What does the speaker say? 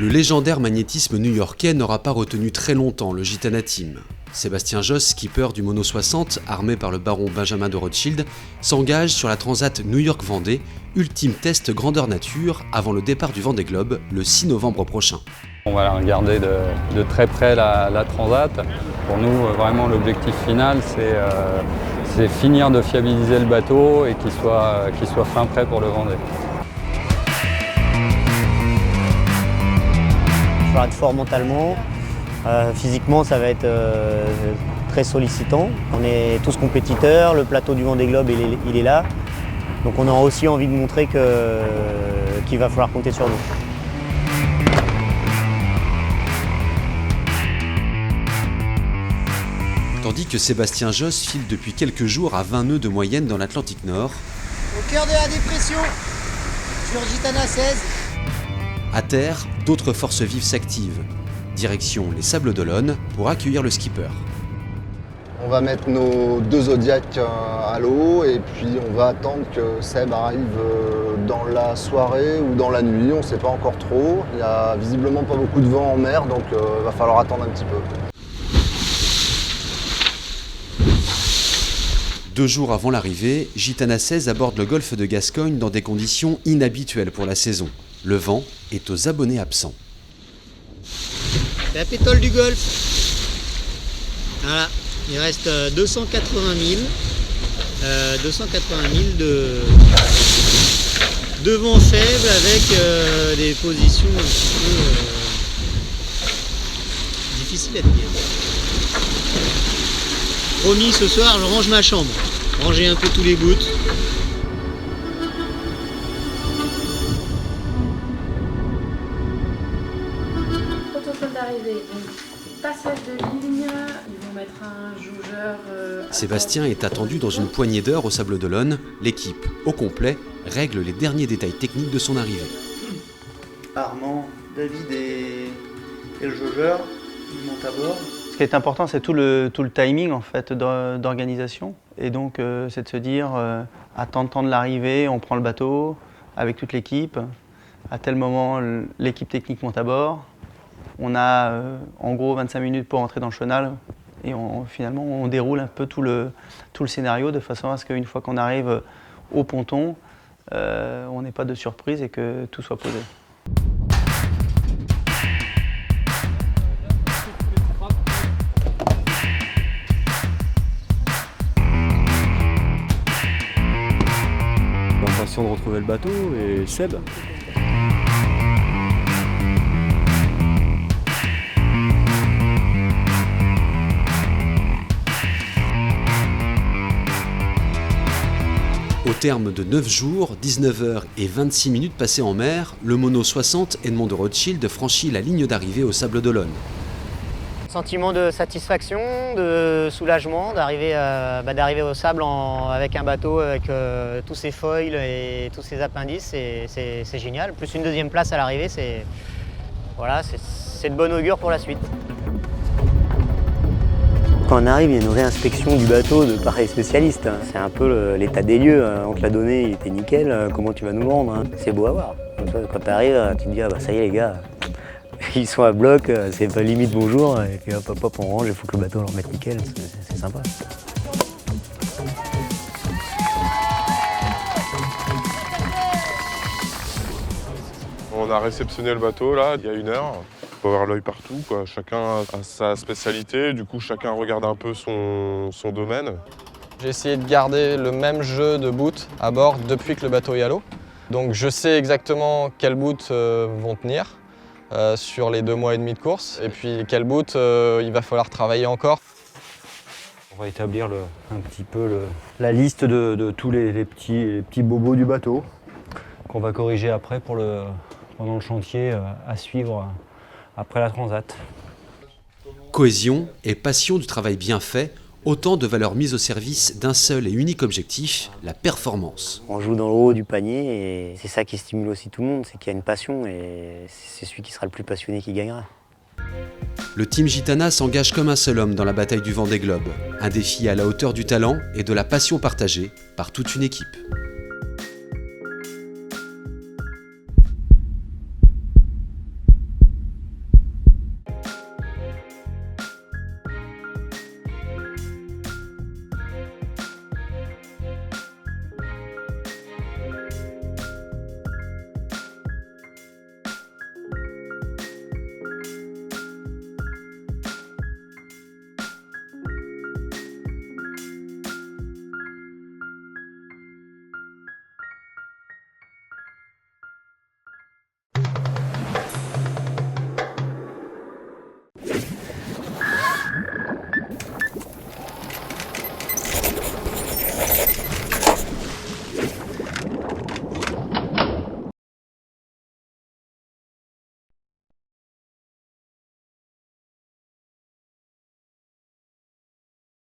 Le légendaire magnétisme new-yorkais n'aura pas retenu très longtemps le Gitana Team. Sébastien Josse, skipper du Mono 60, armé par le baron Benjamin de Rothschild, s'engage sur la Transat New York-Vendée, ultime test grandeur nature avant le départ du Vendée Globe le 6 novembre prochain. On va regarder de très près la Transat. Pour nous, vraiment, l'objectif final, c'est finir de fiabiliser le bateau et qu'il soit fin prêt pour le Vendée. Il faudra être fort mentalement. Physiquement, ça va être très sollicitant. On est tous compétiteurs, le plateau du Vendée Globe, il est là. Donc on aura aussi envie de montrer qu'il va falloir compter sur nous. Tandis que Sébastien Josse file depuis quelques jours à 20 nœuds de moyenne dans l'Atlantique Nord. Au cœur de la dépression, sur Gitana 16. À terre, d'autres forces vives s'activent. Direction les Sables d'Olonne pour accueillir le skipper. On va mettre nos 2 Zodiacs à l'eau et puis on va attendre que Seb arrive dans la soirée ou dans la nuit, on ne sait pas encore trop. Il n'y a visiblement pas beaucoup de vent en mer, donc il va falloir attendre un petit peu. 2 jours avant l'arrivée, Gitana 16 aborde le golfe de Gascogne dans des conditions inhabituelles pour la saison. Le vent est aux abonnés absents. La pétole du golfe. Voilà, il reste 280 000. 280 000 de vent faible avec des positions un petit peu difficiles à tenir. Promis, ce soir, je range ma chambre. Ranger un peu tous les bouts. Protocole d'arrivée, donc passage de ligne, ils vont mettre un jaugeur... Sébastien est attendu dans une poignée d'heures au Sables d'Olonne. L'équipe, au complet, règle les derniers détails techniques de son arrivée. Armand, David et le jaugeur, ils montent à bord. Ce qui est important, c'est tout le timing en fait, d'organisation. Et donc, c'est de se dire, à tant de temps de l'arrivée, on prend le bateau avec toute l'équipe. À tel moment, l'équipe technique monte à bord. On a en gros 25 minutes pour entrer dans le chenal. Et finalement, on déroule un peu tout le scénario de façon à ce qu'une fois qu'on arrive au ponton, on n'ait pas de surprise et que tout soit posé. Impatient de retrouver le bateau et Seb. Au terme de 9 jours, 19 heures et 26 minutes passées en mer, le Mono 60 Edmond de Rothschild franchit la ligne d'arrivée au Sables d'Olonne. Sentiment de satisfaction, de soulagement, d'arriver au sable avec un bateau avec tous ses foils et tous ses appendices, c'est génial. Plus une deuxième place à l'arrivée, c'est de bon augure pour la suite. Quand on arrive, il y a une réinspection du bateau de pareil spécialiste. C'est un peu l'état des lieux. On te l'a donné, il était nickel, comment tu vas nous vendre? C'est beau à voir. Quand tu arrives, tu te dis, ah bah ça y est les gars. Ils sont à bloc, c'est pas limite bonjour, et puis hop, on range, il faut que le bateau leur mette nickel, c'est sympa. On a réceptionné le bateau là, il y a 1 heure. Il faut avoir l'œil partout, quoi. Chacun a sa spécialité, du coup chacun regarde un peu son domaine. J'ai essayé de garder le même jeu de boot à bord depuis que le bateau est à l'eau. Donc je sais exactement quels boots vont tenir. Sur les 2 mois et demi de course. Et puis quel bout il va falloir travailler encore. On va établir un petit peu la liste de tous les petits bobos du bateau qu'on va corriger après pendant le chantier à suivre après la Transat. Cohésion et passion du travail bien fait, autant de valeurs mises au service d'un seul et unique objectif, la performance. On joue dans le haut du panier et c'est ça qui stimule aussi tout le monde, c'est qu'il y a une passion et c'est celui qui sera le plus passionné qui gagnera. Le team Gitana s'engage comme un seul homme dans la bataille du Vendée Globe. Un défi à la hauteur du talent et de la passion partagée par toute une équipe.